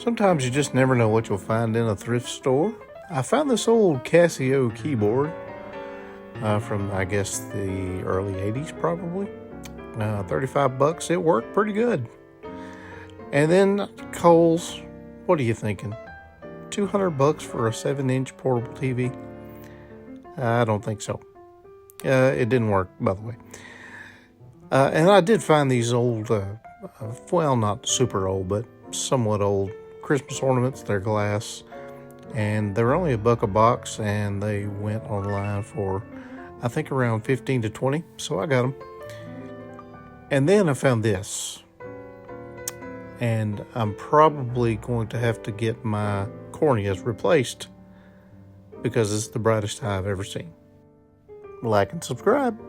Sometimes you just never know what you'll find in a thrift store. I found this old Casio keyboard from, I guess, the early 80s probably. $35. It worked pretty good. And then Kohl's, what are you thinking? $200 for a 7-inch portable TV? I don't think so. It didn't work, by the way. And I did find these old, well, not super old, but somewhat old Christmas ornaments. They're glass, and they were only $1 a box, and they went online for, I think, around 15 to 20. So I got them. And then I found this, and I'm probably going to have to get my corneas replaced because it's the brightest I've ever seen. Like and subscribe.